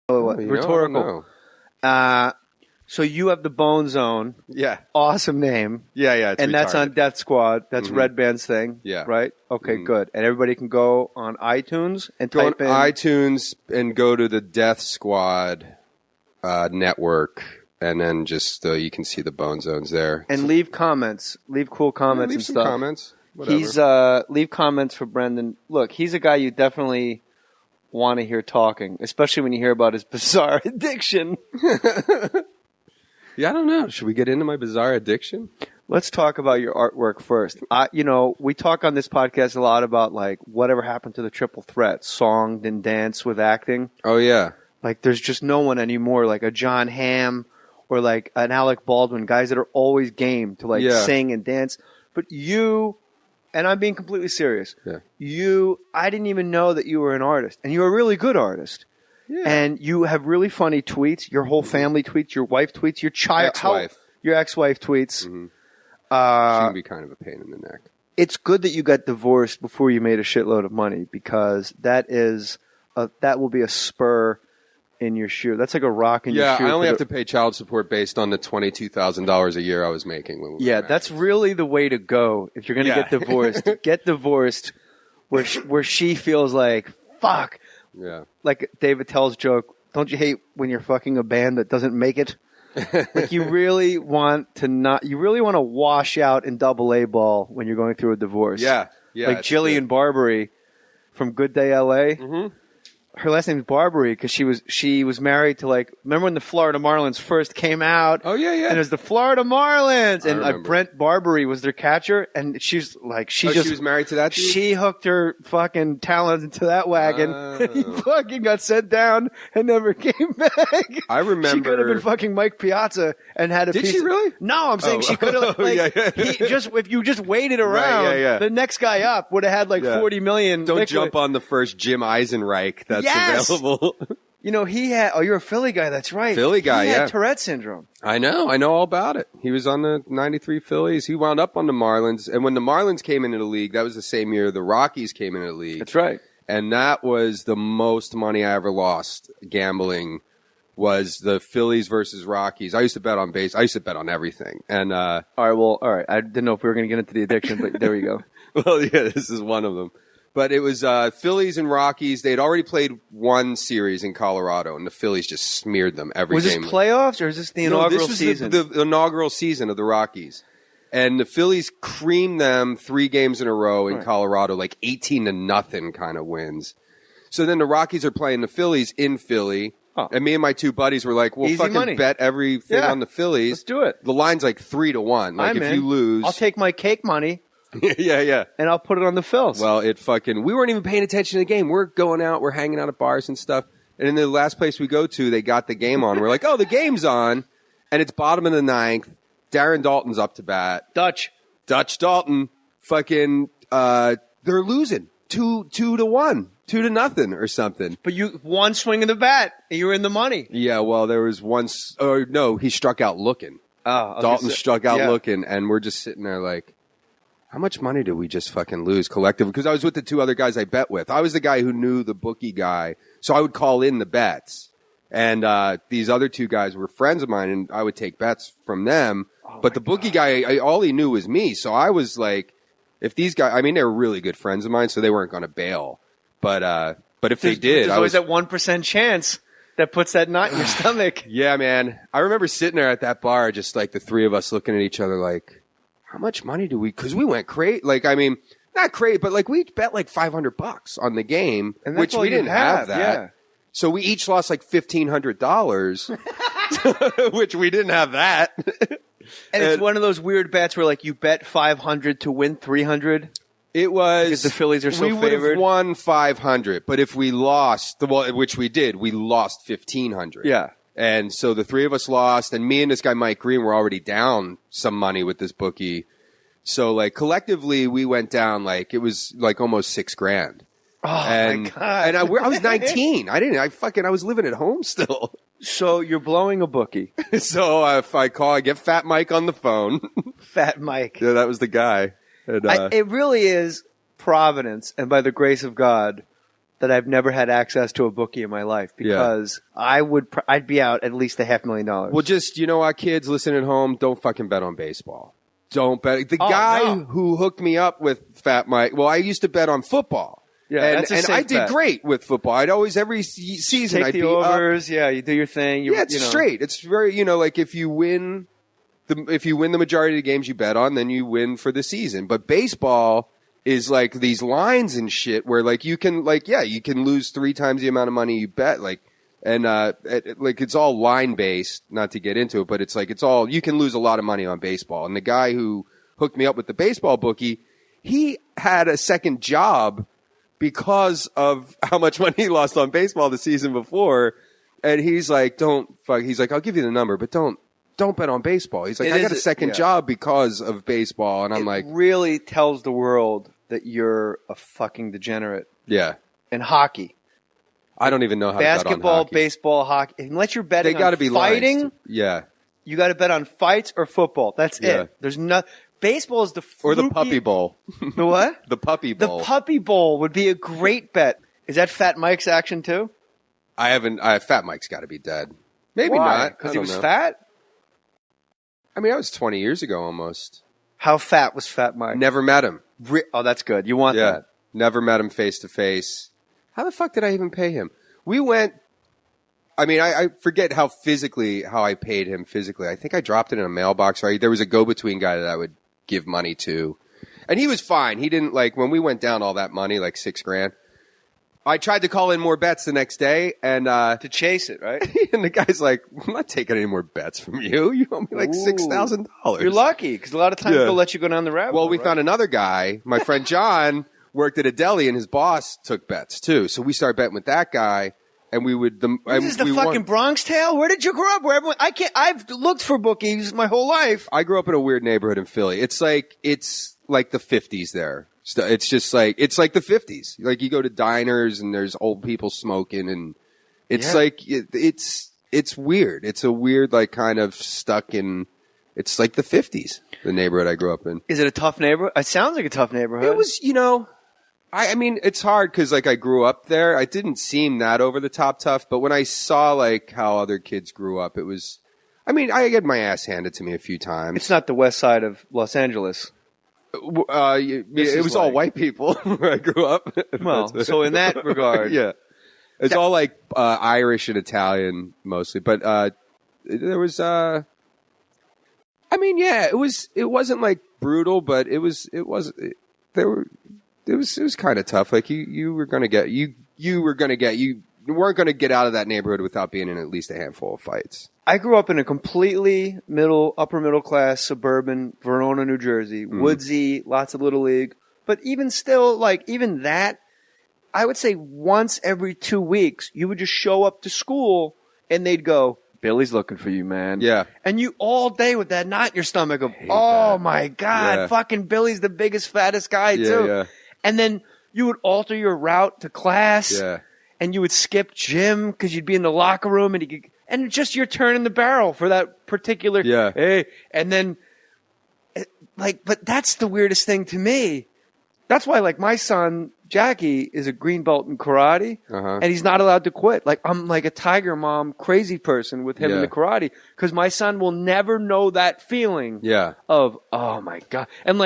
Rhetorical. So you have the Bone Zone. Yeah. Awesome name. Yeah, it's and retarded. that's on Death Squad. That's Red Band's thing. Yeah. Right? Okay, good. And everybody can go on iTunes and Go on type in iTunes and go to the Death Squad network, and then just you can see the Bone Zones there. And leave comments. Leave cool comments leave and some stuff. comments. Whatever. He's leave comments for Brendon. Look, he's a guy you definitely want to hear talking, especially when you hear about his bizarre addiction. Yeah, I don't know. Should we get into my bizarre addiction? Let's talk about your artwork first. We talk on this podcast a lot about like whatever happened to the triple threat, song and dance with acting. Oh yeah. Like there's just no one anymore, like a John Hamm or like an Alec Baldwin, guys that are always game to like sing and dance. But you, and I'm being completely serious. Yeah. I didn't even know that you were an artist, and you're a really good artist. Yeah. And you have really funny tweets. Your whole family tweets. Your wife tweets. Your your ex-wife tweets. Mm-hmm. She can be kind of a pain in the neck. It's good that you got divorced before you made a shitload of money, because that will be a spur in your shoe. That's like a rock in your shoe. Yeah, I only have to pay child support based on the $22,000 a year I was making when we were married. That's really the way to go if you're going to get divorced. Get divorced where she feels like, fuck. Yeah. Like David Tell's joke, don't you hate when you're fucking a band that doesn't make it? Like you really want to wash out in AA ball when you're going through a divorce. Yeah. Like Jillian Barbary from Good Day LA. Mm-hmm. Her last name is Barbary because she was married to remember when the Florida Marlins first came out? Oh yeah. And it was the Florida Marlins, and I Brent Barbary was their catcher, and she was married to that dude? She hooked her fucking talent into that wagon, and he fucking got sent down and never came back. I remember she could have been fucking Mike Piazza and had a Did piece. she really? No, I'm saying she could have. If you just waited around, the next guy up would have had 40 million. Don't jump on the first Jim Eisenreich that's available. He had. Oh, you're a Philly guy. That's right. Philly guy. He had Tourette syndrome. I know all about it. He was on the '93 Phillies. He wound up on the Marlins, and when the Marlins came into the league, that was the same year the Rockies came into the league. That's right. And that was the most money I ever lost gambling. Was the Phillies versus Rockies. I used to bet on base. I used to bet on everything. And all right. I didn't know if we were going to get into the addiction, but there we go. Well, yeah, this is one of them. But it was Phillies and Rockies. They'd already played one series in Colorado, and the Phillies just smeared them every game. Was this playoffs, or is this the inaugural season? This was the inaugural season of the Rockies. And the Phillies creamed them 3 games in a row in Colorado, 18-0 kind of wins. So then the Rockies are playing the Phillies in Philly. Oh. And me and my 2 buddies were like, we'll fucking money. Bet everything on the Phillies. Let's do it. The line's 3-1. If you lose... I'll take my cake money. Yeah. And I'll put it on the Phils. Well, we weren't even paying attention to the game. We're going out, we're hanging out at bars and stuff. And in the last place we go to, they got the game on. We're like, oh, the game's on. And it's bottom of the 9th. Darren Dalton's up to bat. Dutch Dalton. Fucking, they're losing 2-1. 2-0 or something. But you one swing of the bat, and you were in the money. Yeah, well, there was he struck out looking. Oh, Dalton struck out looking, and we're just sitting there like, how much money did we just fucking lose collectively? Because I was with the 2 other guys I bet with. I was the guy who knew the bookie guy, so I would call in the bets. And these other 2 guys were friends of mine, and I would take bets from them. Oh, but the bookie guy, all he knew was me. So I was like, if these guys, they were really good friends of mine, so they weren't going to bail. But if they did, there's always that 1% chance that puts that knot in your stomach. Yeah, man. I remember sitting there at that bar, just the 3 of us looking at each other like, how much money do we? Because we went crazy. Not crazy, but we bet $500 on the game, which we didn't have that. Yeah. So we each lost $1,500, which we didn't have that. And it's one of those weird bets where you bet 500 to win 300. It was because the Phillies are so favored. We would have won 500, but if we lost, which we did, we lost 1,500. Yeah. And so the 3 of us lost, and me and this guy Mike Green were already down some money with this bookie. So collectively we went down it was almost $6,000. Oh my God! And I was 19. I was living at home still. So you're blowing a bookie. So if I get Fat Mike on the phone. Fat Mike. Yeah, that was the guy. And, it really is providence, and by the grace of God, that I've never had access to a bookie in my life because I'd be out at least $500,000. Well, just, you know what, kids listening at home, don't fucking bet on baseball. Don't bet. The guy who hooked me up with Fat Mike, well, I used to bet on football. Yeah, and that's a safe I did bet. Great with football. I'd always, every season, Take I'd the be overs. up. Yeah, you do your thing. It's straight. It's very, you know, like if you win the majority of the games you bet on, then you win for the season. But baseball is like these lines and shit where like you can lose 3 times the amount of money you bet. Like, and like it's all line based. Not to get into it, but it's like you can lose a lot of money on baseball. And the guy who hooked me up with the baseball bookie, he had a second job because of how much money he lost on baseball the season before. And he's like, he's like, I'll give you the number, but don't bet on baseball. He's like, I got a second job because of baseball. And I'm like, really tells the world that you're a fucking degenerate. Yeah. And hockey. I don't even know how to bet on basketball, hockey. baseball, hockey. Unless you're betting They got to on be fighting, lines. Yeah. you got to bet on fights or football. That's it. There's no baseball is the Or the puppy bowl. The what? The puppy bowl. The puppy bowl would be a great bet. Is that Fat Mike's action too? Fat Mike's got to be dead. Maybe Why? not. Because he was fat? I mean, that was 20 years ago almost. How fat was Fat Mike? Never met him. Oh, that's good. You want that. Never met him face to face. How the fuck did I even pay him? We went, I mean, I forget how I paid him physically. I think I dropped it in a mailbox. Right? There was a go-between guy that I would give money to. And he was fine. He didn't when we went down all that money, like $6,000. I tried to call in more bets the next day and to chase it, right? And the guy's like, I'm not taking any more bets from you. You owe me like $6,000. You're lucky because a lot of times they'll let you go down the rabbit hole. Well, we found another guy. My friend John worked at a deli and his boss took bets too. So we started betting with that guy and we would. This is the fucking Bronx Tale? Where did you grow up? Where everyone? I've looked for bookies my whole life. I grew up in a weird neighborhood in Philly. It's like the 50s there. It's just like the 50s. Like you go to diners and there's old people smoking and it's like it's weird. It's a weird like kind of stuck in. It's like the 50s. The neighborhood I grew up in. Is it a tough neighborhood? It sounds like a tough neighborhood. It was, I mean, it's hard because like I grew up there. It didn't seem that over the top tough, but when I saw like how other kids grew up, it was. I mean, I had my ass handed to me a few times. It's not the west side of Los Angeles. It was all white people where I grew up. Well, so in that regard, it's all like Irish and Italian mostly. But there was, I mean, it wasn't like brutal, but it was kind of tough. Like you weren't going to get out of that neighborhood without being in at least a handful of fights. I grew up in a completely upper middle class suburban Verona, New Jersey, woodsy, lots of little league. But even still, even that, I would say once every 2 weeks, you would just show up to school and they'd go, Billy's looking for you, man. Yeah. And you all day with that knot in your stomach of, my God, fucking Billy's the biggest, fattest guy too. Yeah. And then you would alter your route to class. Yeah. And you would skip gym because you'd be in the locker room and just your turn in the barrel for that particular hey. And then but that's the weirdest thing to me. That's why my son Jackie is a green belt in karate and he's not allowed to quit. I'm like a tiger mom crazy person with him in the karate because my son will never know that feeling of oh my God. And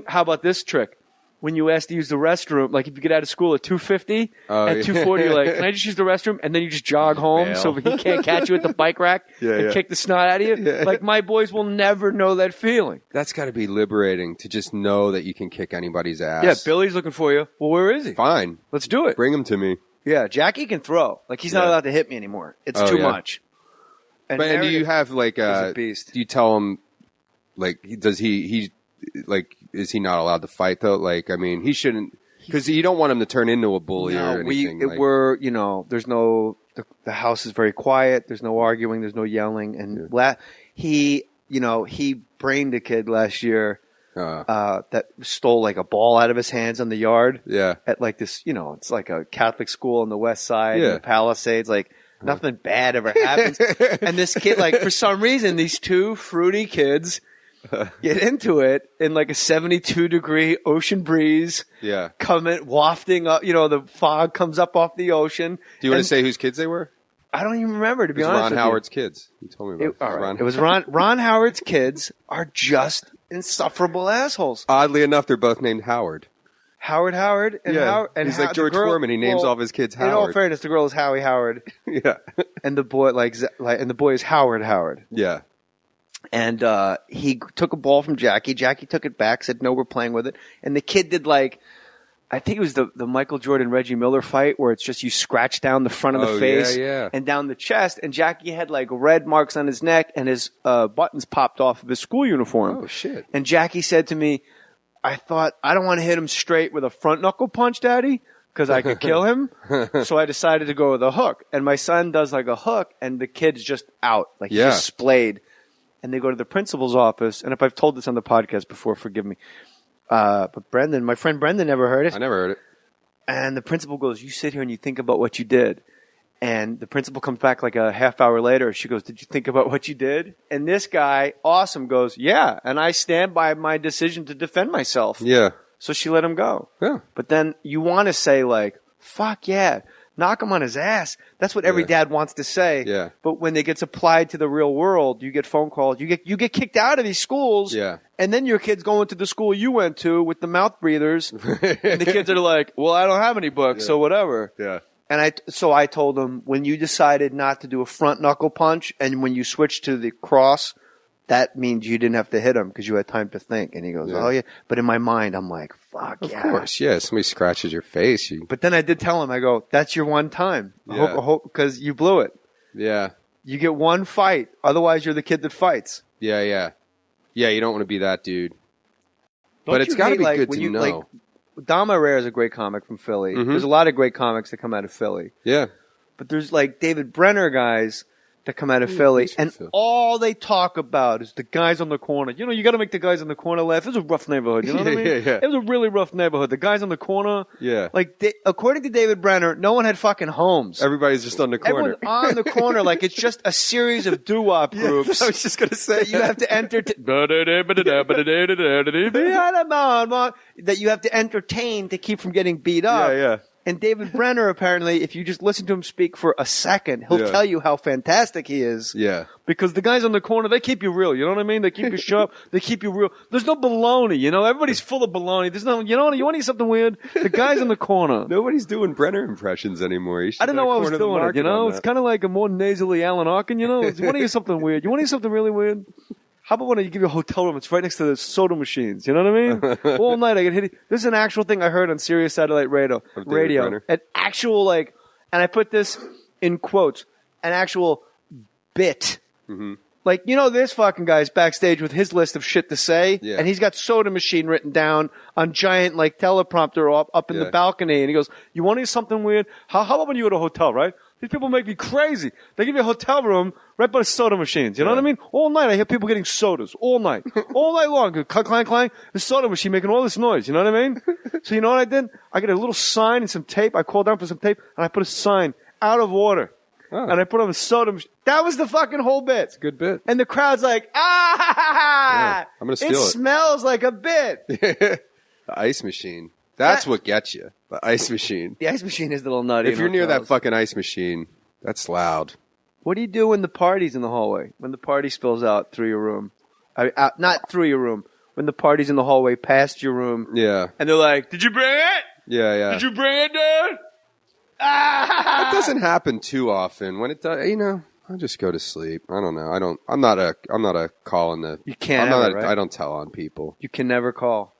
how about this trick? When you ask to use the restroom, if you get out of school at 2:50, at 2:40, you're like, can I just use the restroom? And then you just jog home so he can't catch you at the bike rack and kick the snot out of you. Yeah. My boys will never know that feeling. That's got to be liberating to just know that you can kick anybody's ass. Yeah, Billy's looking for you. Well, where is he? Fine. Let's do it. Bring him to me. Yeah, Jackie can throw. He's not allowed to hit me anymore. It's too much. And do you have he's a beast. Do you tell him does he is he not allowed to fight though? I mean, he shouldn't because you don't want him to turn into a bully or anything. There's no the house is very quiet. There's no arguing. There's no yelling. And he brained a kid last year that stole a ball out of his hands on the yard. Yeah, at this it's like a Catholic school on the west side, in the Palisades. Nothing bad ever happens. And this kid, for some reason, these two fruity kids get into it in like a 72-degree ocean breeze. Yeah. Coming, wafting up, the fog comes up off the ocean. Do you want to say whose kids they were? I don't even remember, to be honest with Ron Howard's kids. You told me about it. All right. It was Ron Howard's kids are just insufferable assholes. Oddly enough, they're both named Howard. Howard, and Howard. And he's like George Foreman. He names all of his kids Howard. In all fairness, the girl is Howie Howard. Yeah. And the boy, and the boy is Howard. Yeah. And he took a ball from Jackie. Jackie took it back, said, no, we're playing with it. And the kid did I think it was the Michael Jordan Reggie Miller fight where it's just you scratch down the front of the face and down the chest. And Jackie had red marks on his neck and his buttons popped off of his school uniform. Oh, shit. And Jackie said to me, I thought, I don't want to hit him straight with a front knuckle punch, Daddy, because I could kill him. So I decided to go with a hook. And my son does a hook and the kid's just out. He's just splayed. And they go to the principal's office. And if I've told this on the podcast before, forgive me. But my friend Brendon never heard it. I never heard it. And the principal goes, you sit here and you think about what you did. And the principal comes back a half hour later. She goes, did you think about what you did? And this guy, awesome, goes, yeah. And I stand by my decision to defend myself. Yeah. So she let him go. Yeah. But then you want to say fuck yeah. Knock him on his ass. That's what every dad wants to say. Yeah. But when it gets applied to the real world, you get phone calls. You get kicked out of these schools. Yeah. And then your kid's going to the school you went to with the mouth breathers. And the kids are like, well, I don't have any books, so whatever. Yeah. And so I told him, when you decided not to do a front knuckle punch and when you switched to the cross, that means you didn't have to hit him because you had time to think. And he goes, oh, yeah. But in my mind, I'm like, fuck yeah. Of course, yeah. Somebody scratches your face. But then I did tell him, I go, that's your one time. I hope, because you blew it. Yeah. You get one fight. Otherwise, you're the kid that fights. Yeah, yeah. Yeah, you don't want to be that dude. But it's got to be good to know. Dom Herrera is a great comic from Philly. Mm-hmm. There's a lot of great comics that come out of Philly. Yeah. But there's David Brenner guys that come out of Philly, and all they talk about is the guys on the corner. You got to make the guys on the corner laugh. It was a rough neighborhood, you know what I mean? Yeah. It was a really rough neighborhood. The guys on the corner, yeah. According to David Brenner, no one had fucking homes. Everybody's just on the corner. Everyone's on the corner, it's just a series of doo-wop groups. I was just going to say that you have to that you have to entertain to keep from getting beat up. Yeah, yeah. And David Brenner, apparently, if you just listen to him speak for a second, he'll tell you how fantastic he is. Yeah. Because the guys on the corner, they keep you real. You know what I mean? They keep you sharp. They keep you real. There's no baloney, Everybody's full of baloney. There's no, you want to hear something weird? The guys on the corner. Nobody's doing Brenner impressions anymore. I didn't know I was doing it, It's kind of like a more nasally Alan Arkin, You want to hear something weird? You want to hear something really weird? How about when I give you a hotel room? It's right next to the soda machines. You know what I mean? All night I get hit. This is an actual thing I heard on Sirius Satellite Radio. An actual and I put this in quotes, an actual bit. Mm-hmm. This fucking guy's backstage with his list of shit to say, and he's got soda machine written down on giant teleprompter up in the balcony, and he goes, "You want to hear something weird? How about when you go to a hotel, right? These people make me crazy. They give you a hotel room right by the soda machines. You know what I mean? All night I hear people getting sodas. All night. All night long. Clang, clang, clang. The soda machine making all this noise. You know what I mean? So you know what I did? I get a little sign and some tape. I called down for some tape, and I put a sign, out of order. Oh. And I put on the soda machine. That was the fucking whole bit. It's a good bit. And the crowd's like, yeah, I'm going to steal it. It smells like a bit. The ice machine. That's what gets you. The ice machine. The ice machine is a little nutty. If you're near that fucking ice machine, that's loud. What do you do when the party's in the hallway? When the party spills out through your room? Not through your room. When the party's in the hallway past your room. Yeah. And they're like, did you bring it? Yeah, yeah. Did you bring it, dude? That doesn't happen too often. When it does, I just go to sleep. I don't know. I'm not a call in the. You can't. Right? I don't tell on people. You can never call.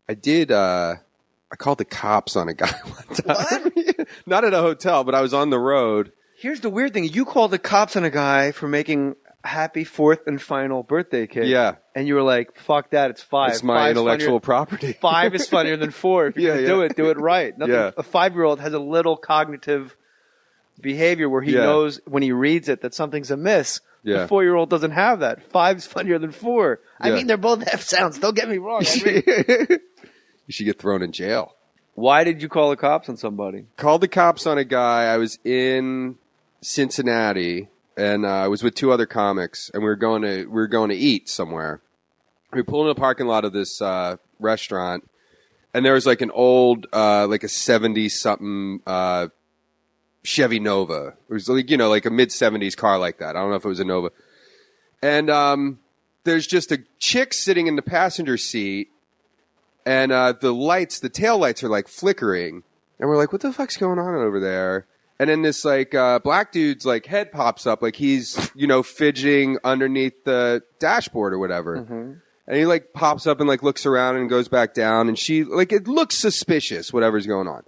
I did. I called the cops on a guy one time. What? Not at a hotel, but I was on the road. Here's the weird thing. You called the cops on a guy for making a happy fourth and final birthday cake. Yeah. And you were like, fuck that, it's 5. It's my intellectual property. 5 is funnier than 4. If you're going to do it right. Yeah. A 5-year-old has a little cognitive behavior where he knows when he reads it that something's amiss. Yeah. The 4-year-old doesn't have that. 5's funnier than 4. I mean, they're both F sounds. Don't get me wrong. You should get thrown in jail. Why did you call the cops on somebody? Called the cops on a guy. I was in Cincinnati, and I was with 2 other comics, and we were going to eat somewhere. We pulled in the parking lot of this restaurant, and there was like an old, like a 70-something Chevy Nova. It was like, like a mid-70s car like that. I don't know if it was a Nova. And there's just a chick sitting in the passenger seat, and the tail lights are like flickering. And we're like, what the fuck's going on over there? And then this like black dude's like head pops up, like he's, fidgeting underneath the dashboard or whatever. Mm-hmm. And he like pops up and like looks around and goes back down. And she like, it looks suspicious, whatever's going on.